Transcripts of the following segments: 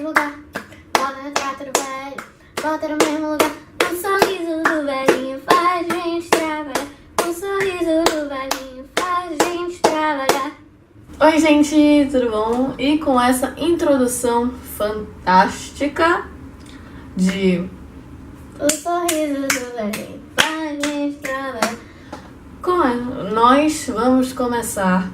lugar. Bota o retrato do velho, bota no mesmo lugar. O sorriso do velhinho faz a gente trabalhar. O sorriso do velhinho faz a gente trabalhar. Oi gente, tudo bom? E com essa introdução fantástica de O sorriso do velhinho faz a gente trabalhar. nós vamos começar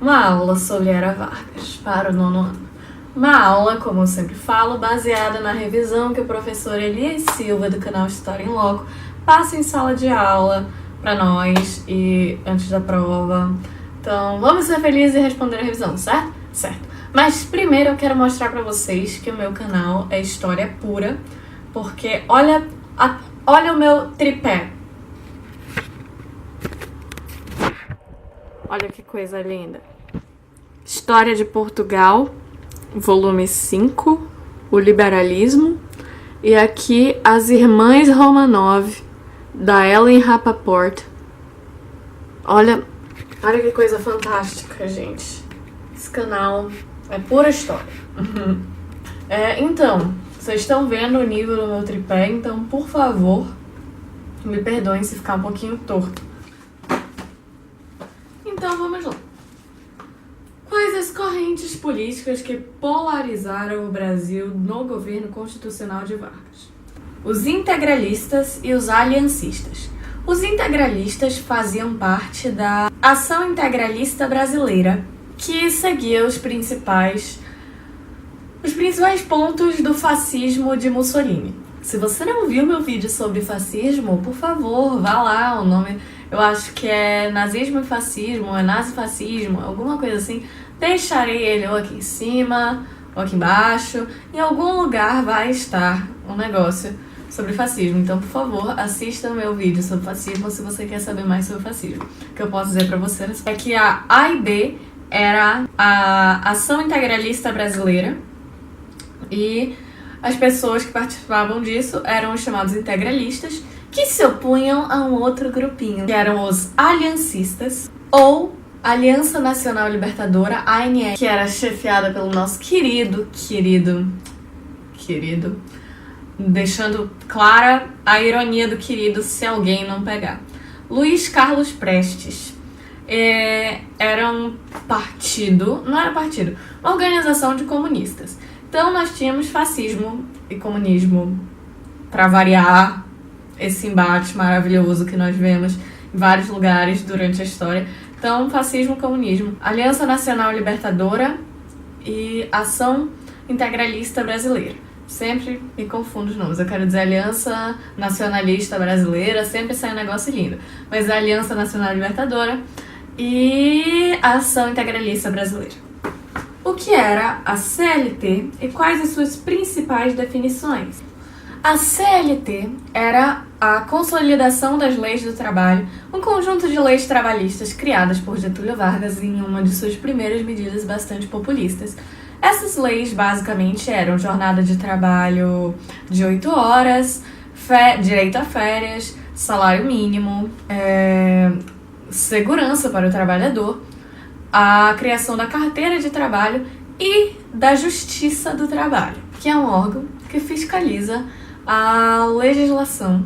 uma aula sobre Era Vargas para o 9º ano. Uma aula, como eu sempre falo, baseada na revisão que o professor Elias Silva, do canal História em Loco, passa em sala de aula para nós e antes da prova. Então, vamos ser felizes e responder a revisão, certo? Certo. Mas primeiro eu quero mostrar para vocês que o meu canal é história pura, porque olha o meu tripé. Olha que coisa linda. História de Portugal, volume 5, o liberalismo, e aqui as Irmãs Romanov, da Ellen Rapaport. Olha que coisa fantástica, gente. Esse canal é pura história. Então, vocês estão vendo o nível do meu tripé, então, por favor, me perdoem se ficar um pouquinho torto. Então, vamos lá. Quais as correntes políticas que polarizaram o Brasil no governo constitucional de Vargas? Os integralistas e os aliancistas. Os integralistas faziam parte da Ação Integralista Brasileira, que seguia os principais pontos do fascismo de Mussolini. Se você não viu meu vídeo sobre fascismo, por favor, vá lá, o nome eu acho que é Nazismo e Fascismo, é Nazifascismo, alguma coisa assim. Deixarei ele ou aqui em cima, ou aqui embaixo. Em algum lugar vai estar um negócio sobre fascismo. Então, por favor, assista o meu vídeo sobre fascismo se você quer saber mais sobre fascismo. O que eu posso dizer pra vocês é que a AIB era a Ação Integralista Brasileira e as pessoas que participavam disso eram os chamados integralistas, que se opunham a um outro grupinho, que eram os aliancistas, ou Aliança Nacional Libertadora, ANL, que era chefiada pelo nosso querido, deixando clara a ironia do querido se alguém não pegar, Luiz Carlos Prestes. Era um partido, não era partido, uma organização de comunistas. Então nós tínhamos fascismo e comunismo, para variar esse embate maravilhoso que nós vemos em vários lugares durante a história. Então, fascismo e comunismo. Aliança Nacional Libertadora e Ação Integralista Brasileira. Sempre me confundo os nomes. Eu quero dizer Aliança Nacionalista Brasileira, sempre sai um negócio lindo. Mas é Aliança Nacional Libertadora e Ação Integralista Brasileira. O que era a CLT e quais as suas principais definições? A CLT era a Consolidação das Leis do Trabalho, um conjunto de leis trabalhistas criadas por Getúlio Vargas em uma de suas primeiras medidas bastante populistas. Essas leis basicamente eram jornada de trabalho de 8 horas, direito a férias, salário mínimo, segurança para o trabalhador, a criação da carteira de trabalho e da Justiça do Trabalho, que é um órgão que fiscaliza a legislação,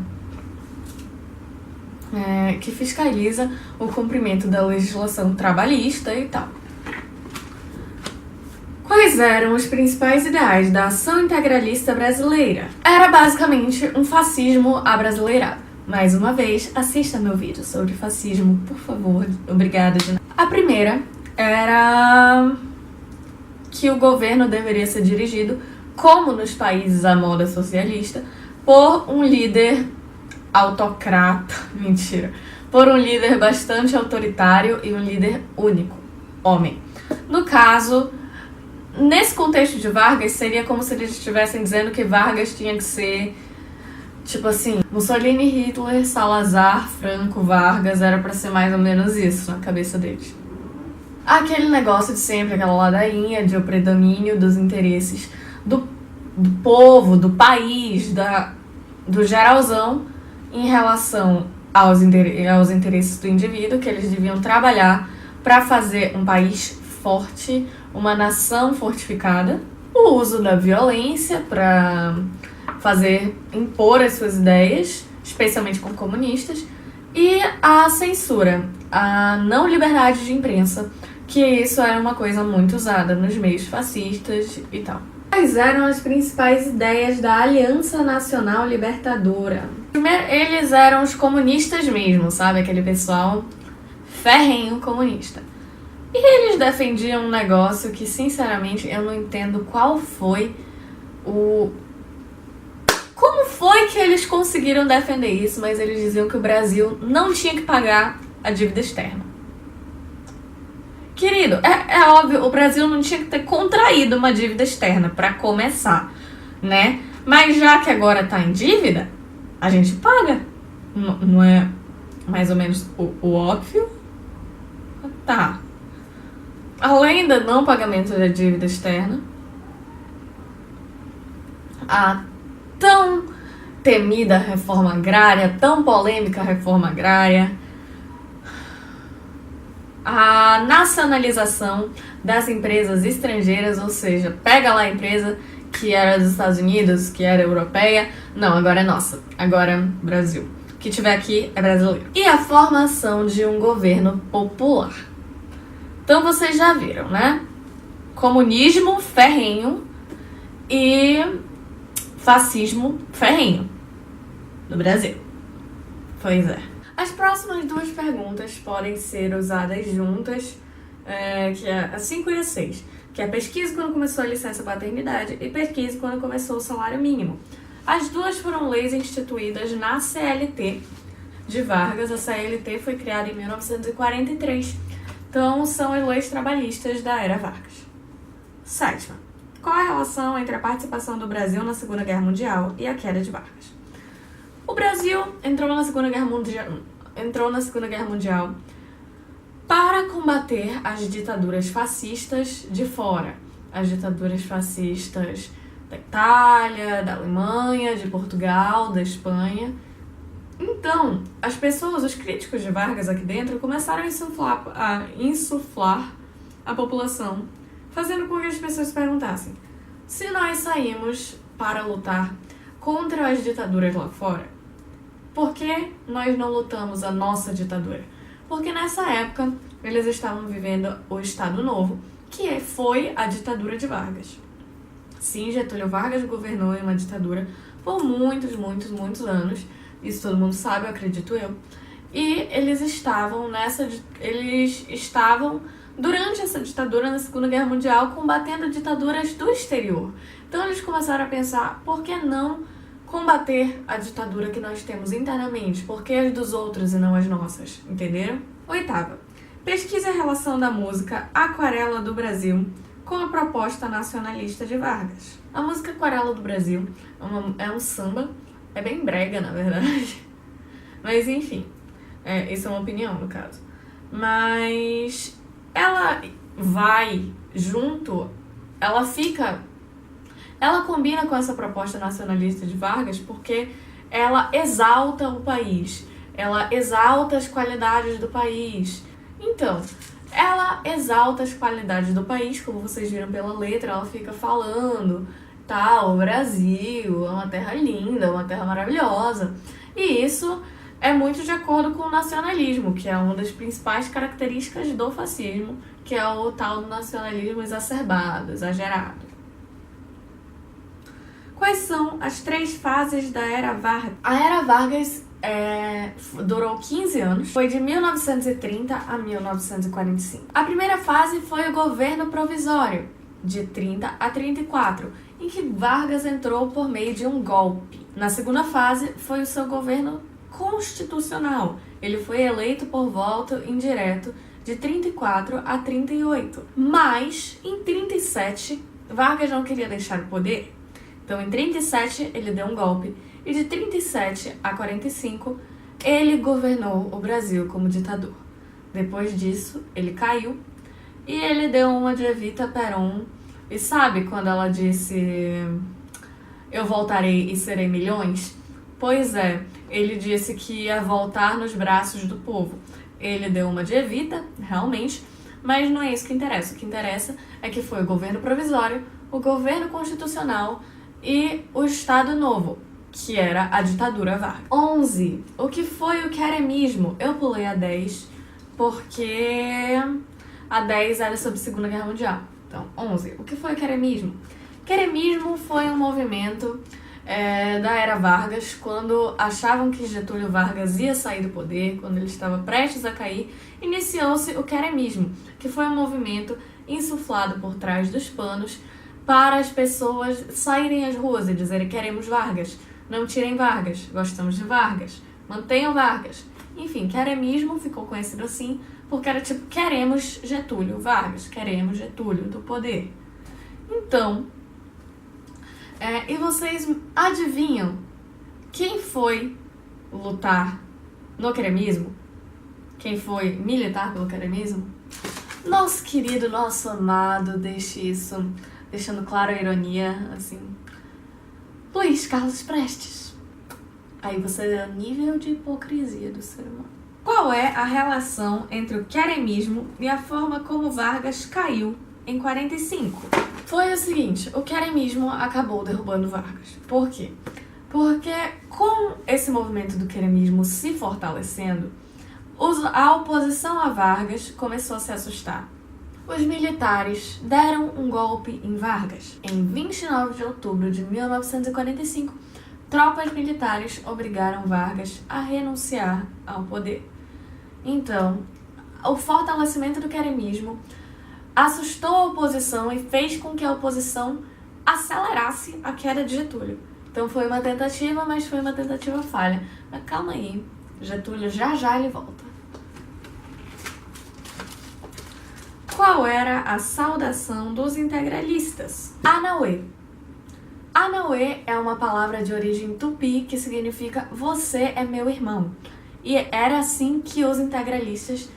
que fiscaliza o cumprimento da legislação trabalhista e tal. Quais eram os principais ideais da Ação Integralista Brasileira? Era basicamente um fascismo abrasileirado. Mais uma vez, assista meu vídeo sobre fascismo, por favor. Obrigada. A primeira era que o governo deveria ser dirigido, como nos países à moda socialista, por um líder autocrata, por um líder bastante autoritário e um líder único, homem. No caso, nesse contexto de Vargas, seria como se eles estivessem dizendo que Vargas tinha que ser, tipo assim, Mussolini, Hitler, Salazar, Franco, Vargas, era pra ser mais ou menos isso na cabeça deles. Aquele negócio de sempre, aquela ladainha de o predomínio dos interesses do povo, do país, do geralzão, em relação aos interesses do indivíduo, que eles deviam trabalhar para fazer um país forte, uma nação fortificada, o uso da violência para impor as suas ideias, especialmente com comunistas, e a censura, a não liberdade de imprensa, que isso era uma coisa muito usada nos meios fascistas e tal. Quais eram as principais ideias da Aliança Nacional Libertadora? Primeiro, eles eram os comunistas mesmo, sabe? Aquele pessoal ferrenho comunista. E eles defendiam um negócio que, sinceramente, eu não entendo qual foi como foi que eles conseguiram defender isso, mas eles diziam que o Brasil não tinha que pagar a dívida externa. Querido, é óbvio, o Brasil não tinha que ter contraído uma dívida externa para começar, né? Mas já que agora tá em dívida, a gente paga. Não é mais ou menos o óbvio? Tá. Além do não pagamento da dívida externa, a tão temida reforma agrária, tão polêmica reforma agrária, a nacionalização das empresas estrangeiras, ou seja, pega lá a empresa que era dos Estados Unidos, que era europeia, não, agora é nossa, agora é Brasil. O que tiver aqui é brasileiro. E a formação de um governo popular. Então vocês já viram, né? Comunismo ferrenho e fascismo ferrenho no Brasil. Pois é. As próximas duas perguntas podem ser usadas juntas, que é a 5 e a 6, que é pesquisa quando começou a licença paternidade e pesquisa quando começou o salário mínimo. As duas foram leis instituídas na CLT de Vargas. A CLT foi criada em 1943. Então, são as leis trabalhistas da era Vargas. 7ª. Qual a relação entre a participação do Brasil na Segunda Guerra Mundial e a queda de Vargas? O Brasil entrou na Segunda Guerra Mundial para combater as ditaduras fascistas de fora. As ditaduras fascistas da Itália, da Alemanha, de Portugal, da Espanha. Então, as pessoas, os críticos de Vargas aqui dentro, começaram a insuflar a população, fazendo com que as pessoas se perguntassem: se nós saímos para lutar contra as ditaduras lá fora, por que nós não lutamos a nossa ditadura? Porque nessa época eles estavam vivendo o Estado Novo, que foi a ditadura de Vargas. Sim, Getúlio Vargas governou em uma ditadura por muitos anos. Isso todo mundo sabe, eu acredito eu. E eles estavam durante essa ditadura, na Segunda Guerra Mundial, combatendo ditaduras do exterior. Então eles começaram a pensar: por que não combater a ditadura que nós temos internamente? Por que as dos outros e não as nossas? Entenderam? 8ª. Pesquise a relação da música Aquarela do Brasil com a proposta nacionalista de Vargas. A música Aquarela do Brasil é um samba. É bem brega, na verdade. Mas, enfim. Isso é uma opinião, no caso. Mas ela vai junto, ela combina com essa proposta nacionalista de Vargas porque ela exalta o país. Ela exalta as qualidades do país. Então, ela exalta as qualidades do país, como vocês viram pela letra, ela fica falando... o Brasil é uma terra linda, uma terra maravilhosa. E isso é muito de acordo com o nacionalismo, que é uma das principais características do fascismo, que é o tal do nacionalismo exacerbado, exagerado. Quais são as 3 fases da Era Vargas? A Era Vargas durou 15 anos, foi de 1930 a 1945. A primeira fase foi o governo provisório, de 30 a 34, em que Vargas entrou por meio de um golpe. Na segunda fase, foi o seu governo constitucional. Ele foi eleito por voto indireto de 34 a 38. Mas, em 37, Vargas não queria deixar o poder. Então, em 37, ele deu um golpe. E de 37 a 45, ele governou o Brasil como ditador. Depois disso, ele caiu e ele deu uma de Evita Peron. E sabe quando ela disse: eu voltarei e serei milhões? Pois é, ele disse que ia voltar nos braços do povo. Ele deu uma de Evita, realmente, mas não é isso que interessa. O que interessa é que foi o governo provisório o governo constitucional e o Estado Novo, que era a ditadura Vargas. 11. O que foi o queremismo? Eu pulei a 10 porque a 10 era sobre a Segunda Guerra Mundial. Então, 11. O que foi o queremismo? Queremismo foi um movimento da era Vargas, quando achavam que Getúlio Vargas ia sair do poder, quando ele estava prestes a cair, iniciou-se o queremismo, que foi um movimento insuflado por trás dos panos para as pessoas saírem às ruas e dizerem: queremos Vargas, não tirem Vargas, gostamos de Vargas, mantenham Vargas. Enfim, queremismo ficou conhecido assim porque era tipo: queremos Getúlio Vargas, queremos Getúlio do poder. Então, e vocês adivinham quem foi lutar no queremismo? Quem foi militar pelo queremismo? Nosso querido, nosso amado, deixando claro a ironia, assim, Luiz Carlos Prestes. Aí você vê o nível de hipocrisia do ser humano. Qual é a relação entre o queremismo e a forma como Vargas caiu em 45? Foi o seguinte: o queremismo acabou derrubando Vargas. Por quê? Porque com esse movimento do queremismo se fortalecendo, a oposição a Vargas começou a se assustar. Os militares deram um golpe em Vargas. Em 29 de outubro de 1945, tropas militares obrigaram Vargas a renunciar ao poder. Então, o fortalecimento do queremismo assustou a oposição e fez com que a oposição acelerasse a queda de Getúlio. Então foi uma tentativa, mas foi uma tentativa falha. Mas calma aí, Getúlio já ele volta. Qual era a saudação dos integralistas? Anauê. Anauê é uma palavra de origem tupi que significa você é meu irmão. E era assim que os integralistas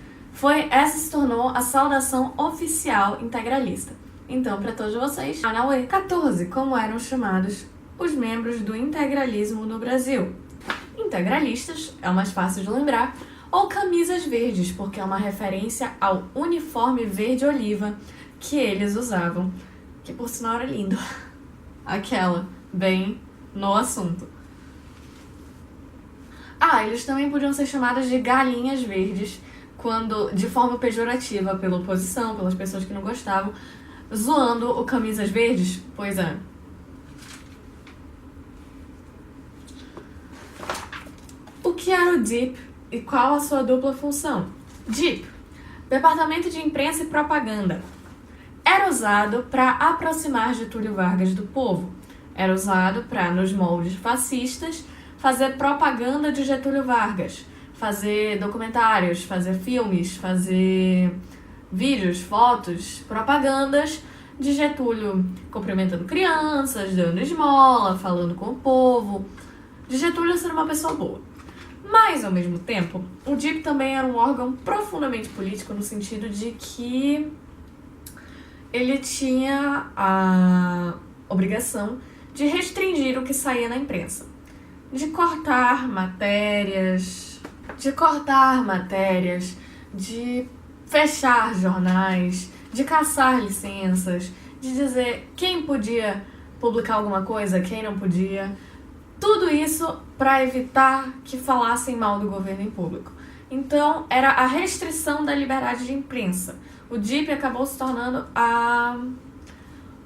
essa se tornou a saudação oficial integralista. Então, para todos vocês, Anauê. 14. Como eram chamados os membros do integralismo no Brasil? Integralistas, é o mais fácil de lembrar, ou camisas verdes, porque é uma referência ao uniforme verde-oliva que eles usavam, que por sinal era lindo. Aquela, bem no assunto. Eles também podiam ser chamadas de galinhas verdes, quando de forma pejorativa pela oposição, pelas pessoas que não gostavam, zoando o camisas verdes. Pois é. O que era o DIP e qual a sua dupla função? DIP, Departamento de Imprensa e Propaganda, era usado para aproximar Getúlio Vargas do povo. Era usado para, nos moldes fascistas, fazer propaganda de Getúlio Vargas, fazer documentários, fazer filmes, fazer vídeos, fotos, propagandas de Getúlio cumprimentando crianças, dando esmola, falando com o povo, de Getúlio ser uma pessoa boa. Mas, ao mesmo tempo, o DIP também era um órgão profundamente político no sentido de que ele tinha a obrigação de restringir o que saía na imprensa, de cortar matérias, de fechar jornais, de caçar licenças, de dizer quem podia publicar alguma coisa, quem não podia. Tudo isso para evitar que falassem mal do governo em público. Então, era a restrição da liberdade de imprensa. O DIP acabou se tornando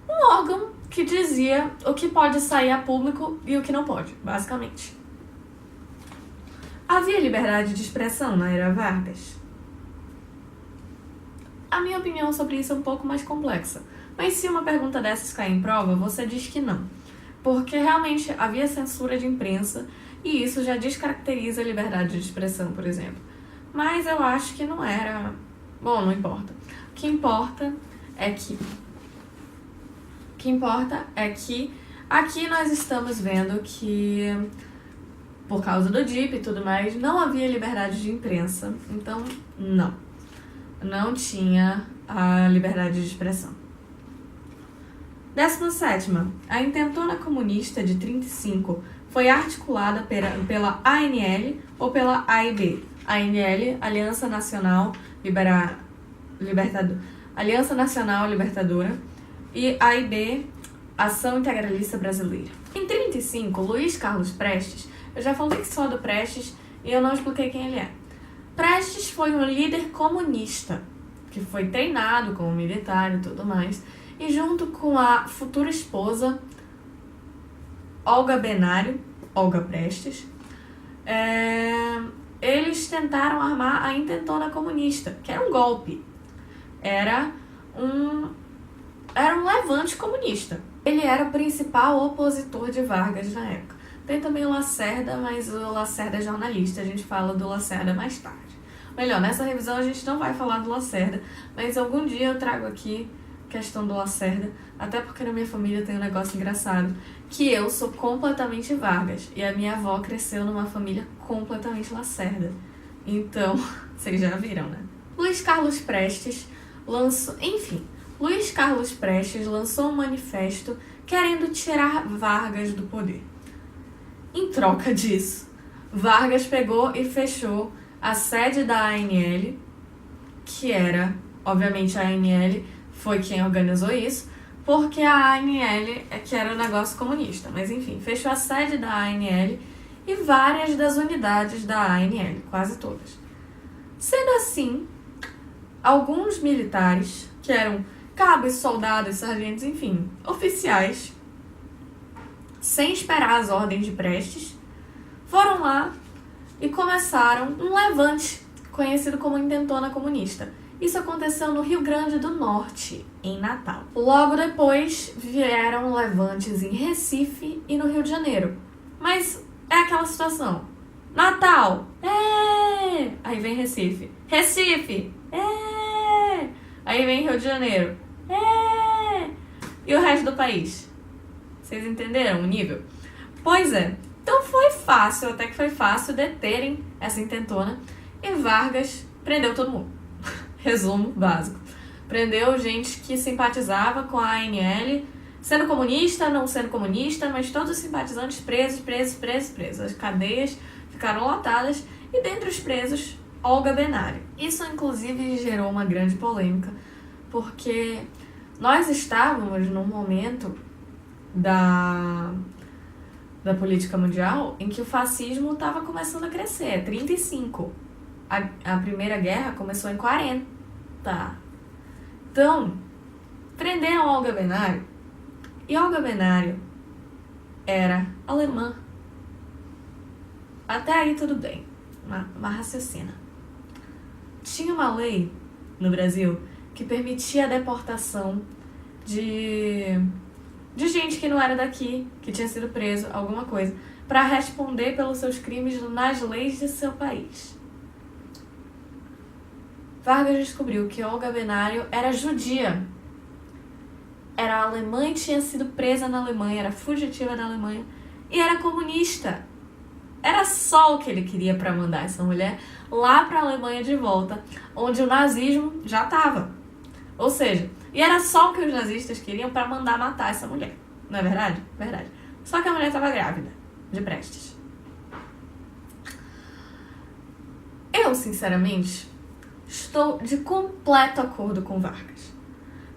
um órgão que dizia o que pode sair a público e o que não pode, basicamente. Havia liberdade de expressão na era Vargas? A minha opinião sobre isso é um pouco mais complexa, mas se uma pergunta dessas cair em prova, você diz que não. Porque realmente havia censura de imprensa e isso já descaracteriza a liberdade de expressão, por exemplo. Mas eu acho que não era... Bom, não importa. O que importa é que aqui nós estamos vendo que, por causa do DIP e tudo mais, não havia liberdade de imprensa. Então, não tinha a liberdade de expressão. 17ª. A intentona comunista de 35 foi articulada pela ANL ou pela AIB. ANL, Aliança Nacional Libertadora, e AIB, Ação Integralista Brasileira. Em 35, Luiz Carlos Prestes, eu já falei só do Prestes e eu não expliquei quem ele é. Prestes foi um líder comunista, que foi treinado como militar e tudo mais, e junto com a futura esposa, Olga Benário, Olga Prestes, eles tentaram armar a intentona comunista, que era um golpe. Era um levante comunista. Ele era o principal opositor de Vargas na época. Tem também o Lacerda, mas o Lacerda é jornalista, a gente fala do Lacerda mais tarde. Melhor, nessa revisão a gente não vai falar do Lacerda, mas algum dia eu trago aqui a questão do Lacerda, até porque na minha família tem um negócio engraçado, que eu sou completamente Vargas, e a minha avó cresceu numa família completamente Lacerda. Então, vocês já viram, né? Luiz Carlos Prestes lançou um manifesto querendo tirar Vargas do poder. Em troca disso, Vargas pegou e fechou a sede da ANL, que era, obviamente, a ANL foi quem organizou isso, porque a ANL é que era um negócio comunista. Mas enfim, fechou a sede da ANL e várias das unidades da ANL, quase todas. Sendo assim, alguns militares, que eram cabos, soldados, sargentos, enfim, oficiais, sem esperar as ordens de Prestes, foram lá e começaram um levante, conhecido como Intentona Comunista. Isso aconteceu no Rio Grande do Norte, em Natal. Logo depois, vieram levantes em Recife e no Rio de Janeiro. Mas é aquela situação. Natal! É! Aí vem Recife. Recife! É! Aí vem Rio de Janeiro. É! E o resto do país? Vocês entenderam o nível? Pois é. Então foi fácil, até que foi fácil deterem essa intentona. E Vargas prendeu todo mundo. Resumo básico. Prendeu gente que simpatizava com a ANL, sendo comunista, não sendo comunista, mas todos os simpatizantes presos. As cadeias ficaram lotadas e dentre os presos, Olga Benário. Isso, inclusive, gerou uma grande polêmica, porque nós estávamos num momento da política mundial em que o fascismo estava começando a crescer. 35. A Primeira Guerra começou em 40. Então, prenderam Olga Benário. E Olga Benário era alemã. Até aí tudo bem. Uma raciocina. Tinha uma lei no Brasil que permitia a deportação de gente que não era daqui, que tinha sido preso, alguma coisa, para responder pelos seus crimes nas leis de seu país. Vargas descobriu que Olga Benário era judia, era alemã e tinha sido presa na Alemanha, era fugitiva da Alemanha e era comunista. Era só o que ele queria para mandar essa mulher lá para a Alemanha de volta, onde o nazismo já estava. Ou seja, e era só o que os nazistas queriam para mandar matar essa mulher. Não é verdade? Verdade. Só que a mulher estava grávida de Prestes. Eu, sinceramente, estou de completo acordo com Vargas.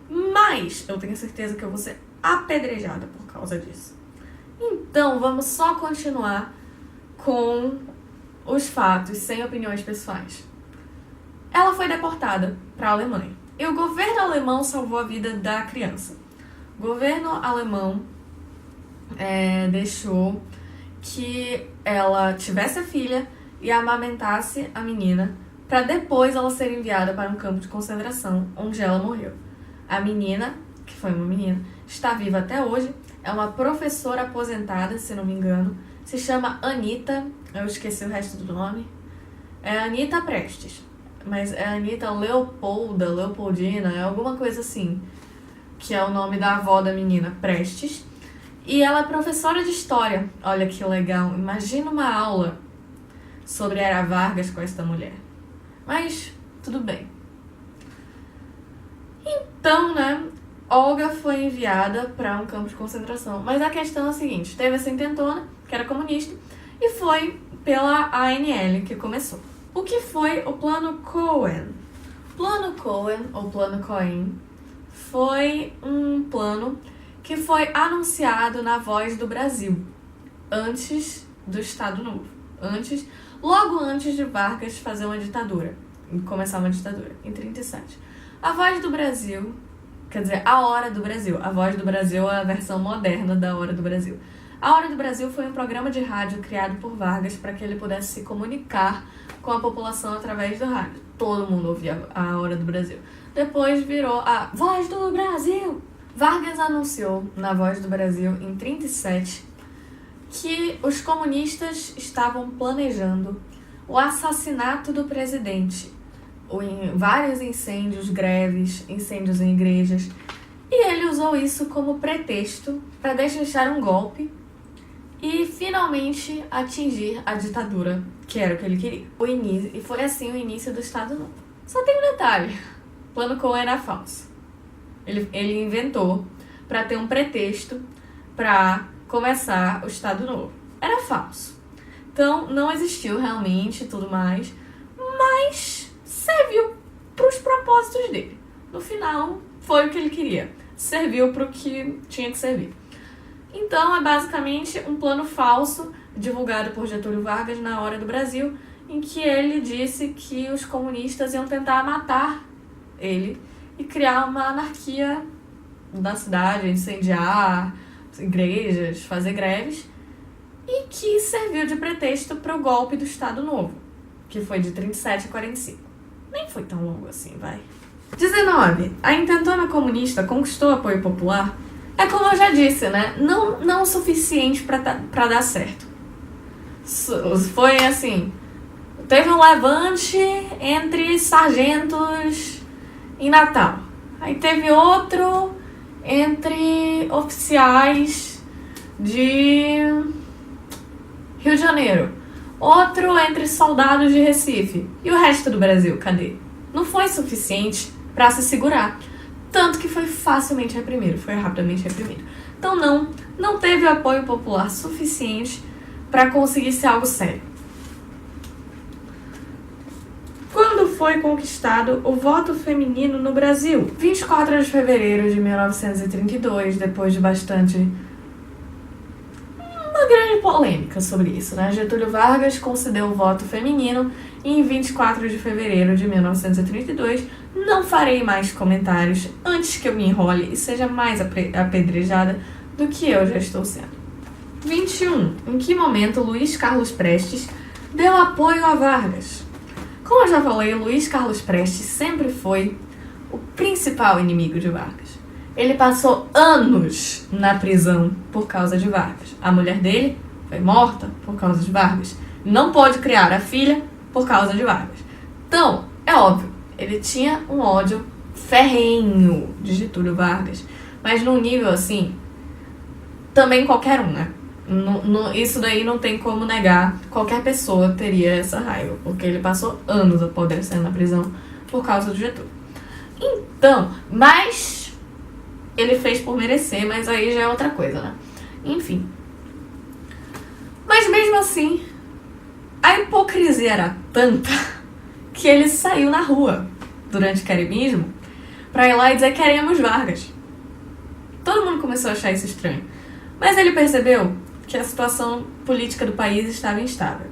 Mas eu tenho certeza que eu vou ser apedrejada por causa disso. Então, vamos só continuar com os fatos, sem opiniões pessoais. Ela foi deportada para a Alemanha. E o governo alemão salvou a vida da criança. O governo alemão deixou que ela tivesse a filha e amamentasse a menina para depois ela ser enviada para um campo de concentração, onde ela morreu. A menina, que foi uma menina, está viva até hoje, é uma professora aposentada, se não me engano, se chama Anita, eu esqueci o resto do nome, é Anita Prestes, mas é Anita Leopoldina, é alguma coisa assim, que é o nome da avó da menina, Prestes, e ela é professora de história. Olha que legal, imagina uma aula sobre Era Vargas com esta mulher. Mas, tudo bem. Então, né, Olga foi enviada para um campo de concentração. Mas a questão é a seguinte, teve essa intentona, que era comunista, e foi pela ANL que começou. O que foi o Plano Cohen? Plano Cohen, ou Plano Cohen, foi um plano que foi anunciado na Voz do Brasil, antes do Estado Novo, logo antes de Vargas fazer uma ditadura, começar uma ditadura, em 37. A Voz do Brasil, quer dizer, a Hora do Brasil. A Voz do Brasil é a versão moderna da Hora do Brasil. A Hora do Brasil foi um programa de rádio criado por Vargas para que ele pudesse se comunicar com a população através do rádio. Todo mundo ouvia a Hora do Brasil. Depois virou a Voz do Brasil. Vargas anunciou na Voz do Brasil, em 37, que os comunistas estavam planejando o assassinato do presidente, vários incêndios, greves, incêndios em igrejas, e ele usou isso como pretexto para desfechar um golpe e finalmente atingir a ditadura, que era o que ele queria. E foi assim o início do Estado Novo. Só tem um detalhe: o plano Cohen era falso. Ele inventou para ter um pretexto para começar o Estado Novo. Era falso. Então, não existiu realmente e tudo mais, mas serviu para os propósitos dele. No final, foi o que ele queria. Serviu para o que tinha que servir. Então, é basicamente um plano falso divulgado por Getúlio Vargas na Hora do Brasil, em que ele disse que os comunistas iam tentar matar ele e criar uma anarquia na cidade, incendiar igrejas, fazer greves, e que serviu de pretexto para o golpe do Estado Novo, que foi de 37 a 45. Nem foi tão longo assim, vai. 19. A intentona comunista conquistou apoio popular. É como eu já disse, né? Não o suficiente para dar certo. Foi assim, teve um levante entre sargentos em Natal. Aí teve outro entre oficiais de Rio de Janeiro. Outro entre soldados de Recife. E o resto do Brasil, cadê? Não foi suficiente para se segurar. Tanto que foi facilmente reprimido, foi rapidamente reprimido. Então não teve apoio popular suficiente para conseguir ser algo sério. Quando foi conquistado o voto feminino no Brasil? 24 de fevereiro de 1932, depois de uma grande polêmica sobre isso, né? Getúlio Vargas concedeu o voto feminino em 24 de fevereiro de 1932. Não farei mais comentários antes que eu me enrole e seja mais apedrejada do que eu já estou sendo. 21. Em que momento Luiz Carlos Prestes deu apoio a Vargas? Como eu já falei, Luiz Carlos Prestes sempre foi o principal inimigo de Vargas. Ele passou anos na prisão por causa de Vargas. A mulher dele foi morta por causa de Vargas. Não pôde criar a filha por causa de Vargas. Então, é óbvio, ele tinha um ódio ferrenho de Getúlio Vargas. Mas num nível assim, também qualquer um, né? Isso daí não tem como negar. Qualquer pessoa teria essa raiva, porque ele passou anos apodrecendo na prisão por causa do Getúlio. Então, mas ele fez por merecer, mas aí já é outra coisa, né? Enfim. Mas mesmo assim, a hipocrisia era tanta que ele saiu na rua durante o queremismo pra ir lá e dizer: queremos Vargas. Todo mundo começou a achar isso estranho. Mas ele percebeu que a situação política do país estava instável.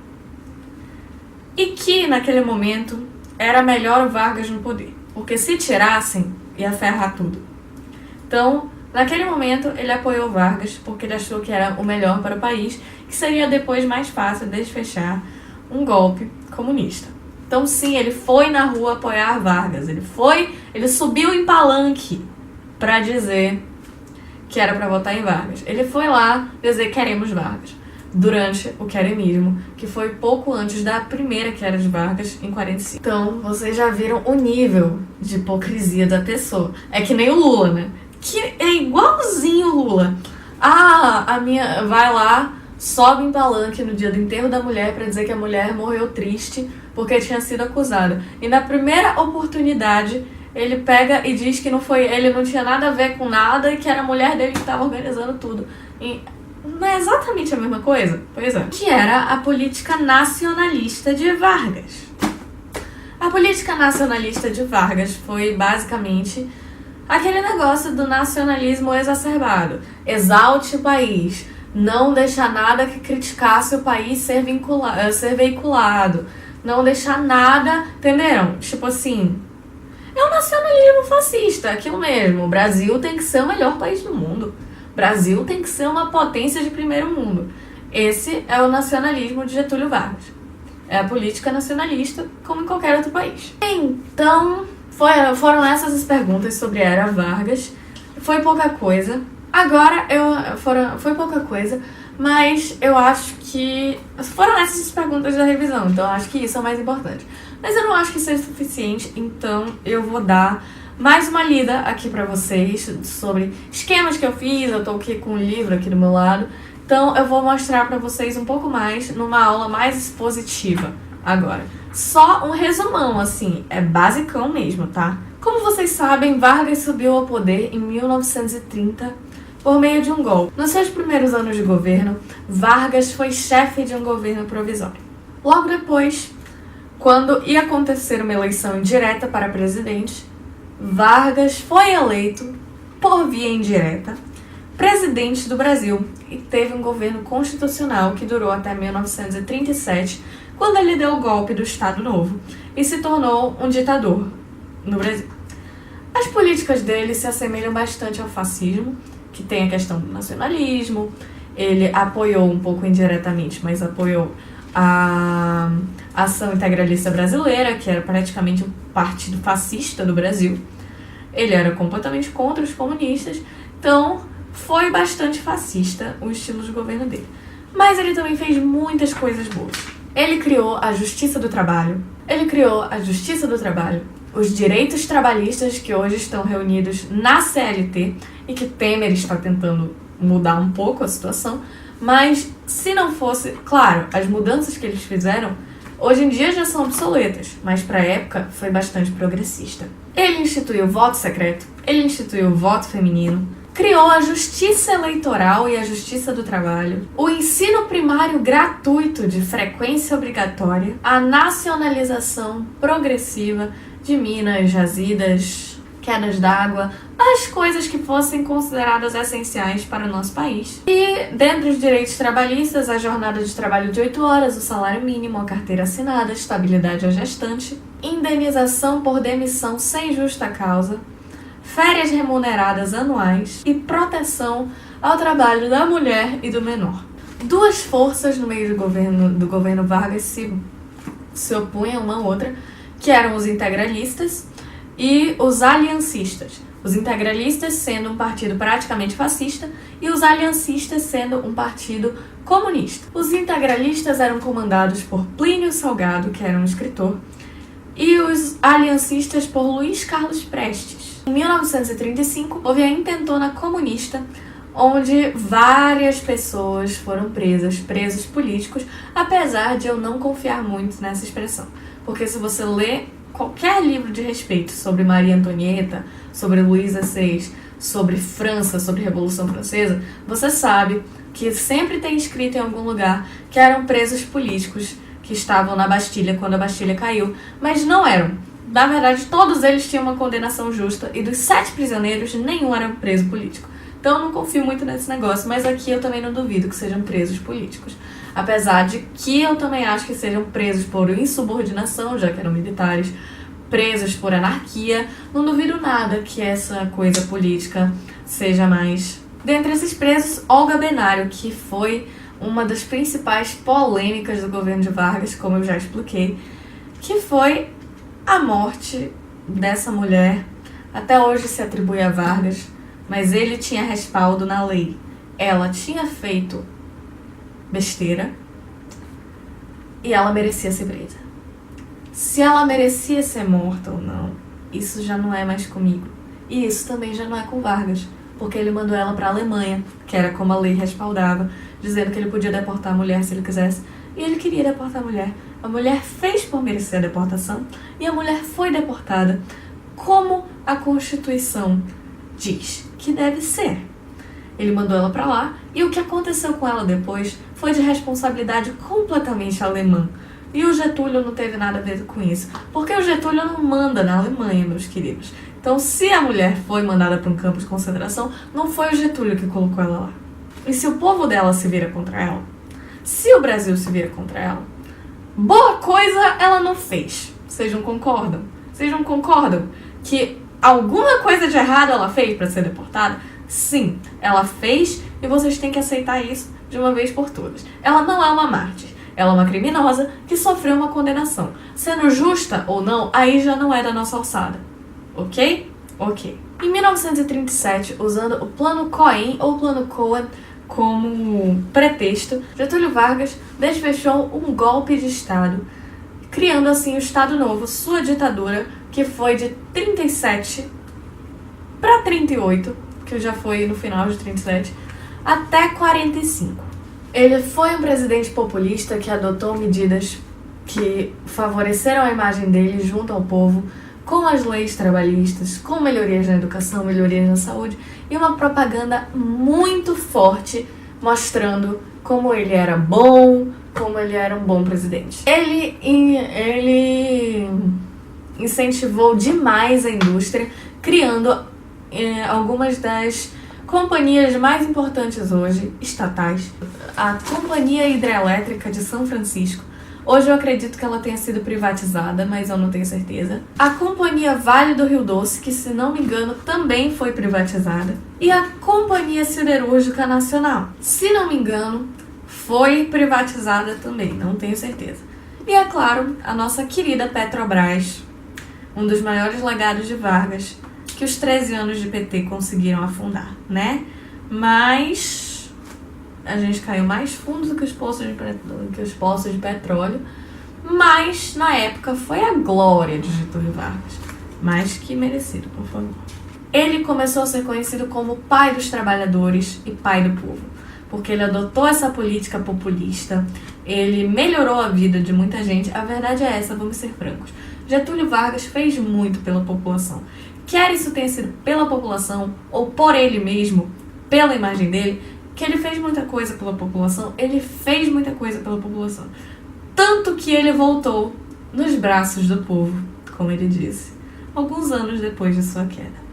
E que, naquele momento, era melhor o Vargas no poder. Porque se tirassem, ia ferrar tudo. Então, naquele momento, ele apoiou Vargas porque ele achou que era o melhor para o país, que seria depois mais fácil desfechar um golpe comunista. Então, sim, ele foi na rua apoiar Vargas. Ele subiu em palanque para dizer que era para votar em Vargas. Ele foi lá dizer: queremos Vargas, durante o queremismo, que foi pouco antes da primeira que era de Vargas, em 45. Então, vocês já viram o nível de hipocrisia da pessoa. É que nem o Lula, né? Que é igualzinho o Lula. A minha vai lá, sobe em palanque no dia do enterro da mulher para dizer que a mulher morreu triste porque tinha sido acusada. E na primeira oportunidade, ele pega e diz que não foi ele, não tinha nada a ver com nada e que era a mulher dele que estava organizando tudo. E não é exatamente a mesma coisa? Pois é. Que era a política nacionalista de Vargas. A política nacionalista de Vargas foi basicamente Aquele negócio do nacionalismo exacerbado. Exalte o país. Não deixar nada que criticasse o país ser veiculado. Não deixar nada, entenderam? Tipo assim, é um nacionalismo fascista, aquilo mesmo. O Brasil tem que ser o melhor país do mundo. O Brasil tem que ser uma potência de primeiro mundo. Esse é o nacionalismo de Getúlio Vargas. É a política nacionalista, como em qualquer outro país. Então, foram essas as perguntas sobre a Era Vargas. Foi pouca coisa. Agora, foi pouca coisa, mas eu acho que foram essas as perguntas da revisão, então eu acho que isso é o mais importante. Mas eu não acho que seja suficiente, então eu vou dar mais uma lida aqui pra vocês sobre esquemas que eu fiz. Eu tô aqui com um livro aqui do meu lado, então eu vou mostrar pra vocês um pouco mais numa aula mais expositiva agora. Só um resumão, assim, é basicão mesmo, tá? Como vocês sabem, Vargas subiu ao poder em 1930 por meio de um golpe. Nos seus primeiros anos de governo, Vargas foi chefe de um governo provisório. Logo depois, quando ia acontecer uma eleição indireta para presidente, Vargas foi eleito, por via indireta, presidente do Brasil e teve um governo constitucional que durou até 1937, quando ele deu o golpe do Estado Novo e se tornou um ditador no Brasil. As políticas dele se assemelham bastante ao fascismo, que tem a questão do nacionalismo. Ele apoiou um pouco indiretamente, mas apoiou a Ação Integralista Brasileira, que era praticamente o partido fascista do Brasil. Ele era completamente contra os comunistas, então foi bastante fascista o estilo de governo dele. Mas ele também fez muitas coisas boas. Ele criou a Justiça do Trabalho. Os direitos trabalhistas que hoje estão reunidos na CLT e que Temer está tentando mudar um pouco a situação, mas se não fosse, claro, as mudanças que eles fizeram hoje em dia já são obsoletas, mas para a época foi bastante progressista. Ele instituiu o voto secreto, ele instituiu o voto feminino, criou a Justiça Eleitoral e a Justiça do Trabalho, o ensino primário gratuito de frequência obrigatória, a nacionalização progressiva de minas, jazidas, quedas d'água, as coisas que fossem consideradas essenciais para o nosso país. E, dentre os direitos trabalhistas, a jornada de trabalho de 8 horas, o salário mínimo, a carteira assinada, estabilidade à gestante, indenização por demissão sem justa causa, férias remuneradas anuais e proteção ao trabalho da mulher e do menor. Duas forças no meio do governo Vargas se opunham uma à outra, que eram os integralistas e os aliancistas. Os integralistas sendo um partido praticamente fascista e os aliancistas sendo um partido comunista. Os integralistas eram comandados por Plínio Salgado, que era um escritor, e os aliancistas por Luiz Carlos Prestes. Em 1935, houve a intentona comunista, onde várias pessoas foram presos políticos, apesar de eu não confiar muito nessa expressão. Porque se você lê qualquer livro de respeito sobre Maria Antonieta, sobre Luís XVI, sobre França, sobre Revolução Francesa, você sabe que sempre tem escrito em algum lugar que eram presos políticos que estavam na Bastilha quando a Bastilha caiu, mas não eram. Na verdade, todos eles tinham uma condenação justa e dos 7 prisioneiros, nenhum era preso político. Então eu não confio muito nesse negócio, mas aqui eu também não duvido que sejam presos políticos. Apesar de que eu também acho que sejam presos por insubordinação, já que eram militares, presos por anarquia. Não duvido nada que essa coisa política seja mais... Dentre esses presos, Olga Benário, que foi uma das principais polêmicas do governo de Vargas, como eu já expliquei, que foi a morte dessa mulher. Até hoje se atribui a Vargas, mas ele tinha respaldo na lei. Ela tinha feito besteira e ela merecia ser presa. Se ela merecia ser morta ou não, isso já não é mais comigo. E isso também já não é com Vargas, porque ele mandou ela para a Alemanha, que era como a lei respaldava, dizendo que ele podia deportar a mulher se ele quisesse. E ele queria deportar a mulher. A mulher fez por merecer a deportação e a mulher foi deportada, como a Constituição diz que deve ser. Ele mandou ela pra lá e o que aconteceu com ela depois foi de responsabilidade completamente alemã. E o Getúlio não teve nada a ver com isso. Porque o Getúlio não manda na Alemanha, meus queridos. Então, se a mulher foi mandada para um campo de concentração, não foi o Getúlio que colocou ela lá. E se o povo dela se vira contra ela, se o Brasil se vira contra ela, boa coisa ela não fez. Vocês não concordam? Vocês não concordam que alguma coisa de errado ela fez para ser deportada? Sim, ela fez e vocês têm que aceitar isso de uma vez por todas. Ela não é uma mártir. Ela é uma criminosa que sofreu uma condenação. Sendo justa ou não, aí já não é da nossa alçada. Ok? Ok. Em 1937, usando o Plano Cohen ou Plano Cohen como pretexto, Getúlio Vargas desfechou um golpe de Estado, criando assim o Estado Novo, sua ditadura, que foi de 37 para 38, que já foi no final de 37, até 45. Ele foi um presidente populista que adotou medidas que favoreceram a imagem dele junto ao povo, com as leis trabalhistas, com melhorias na educação, melhorias na saúde e uma propaganda muito forte mostrando como ele era bom, como ele era um bom presidente. Ele incentivou demais a indústria, criando algumas das companhias mais importantes hoje, estatais. A Companhia Hidrelétrica de São Francisco. Hoje eu acredito que ela tenha sido privatizada, mas eu não tenho certeza. A Companhia Vale do Rio Doce, que se não me engano também foi privatizada. E a Companhia Siderúrgica Nacional, se não me engano, foi privatizada também, não tenho certeza. E é claro, a nossa querida Petrobras, um dos maiores legados de Vargas, que os 13 anos de PT conseguiram afundar, né? Mas a gente caiu mais fundo do que os poços de petróleo, mas na época foi a glória de Getúlio Vargas, mais que merecido, por favor. Ele começou a ser conhecido como pai dos trabalhadores e pai do povo, porque ele adotou essa política populista, ele melhorou a vida de muita gente. A verdade é essa, vamos ser francos. Getúlio Vargas fez muito pela população. Quer isso tenha sido pela população ou por ele mesmo, pela imagem dele, que ele fez muita coisa pela população, ele fez muita coisa pela população. Tanto que ele voltou nos braços do povo, como ele disse, alguns anos depois de sua queda.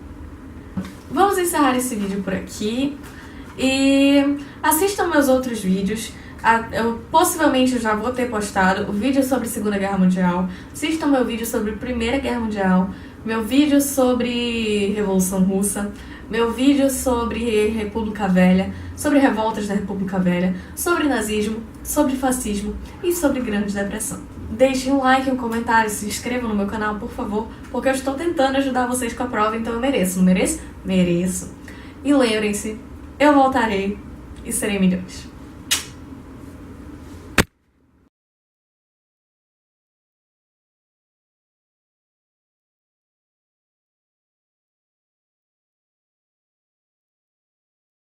Vamos encerrar esse vídeo por aqui e assistam meus outros vídeos. Possivelmente eu já vou ter postado o vídeo sobre a Segunda Guerra Mundial, assistam meu vídeo sobre a Primeira Guerra Mundial, meu vídeo sobre Revolução Russa, meu vídeo sobre República Velha, sobre revoltas da República Velha, sobre nazismo, sobre fascismo e sobre Grande Depressão. Deixem um like, um comentário, se inscrevam no meu canal, por favor, porque eu estou tentando ajudar vocês com a prova, então eu mereço, não mereço? Mereço. E lembrem-se, eu voltarei e serei milhões.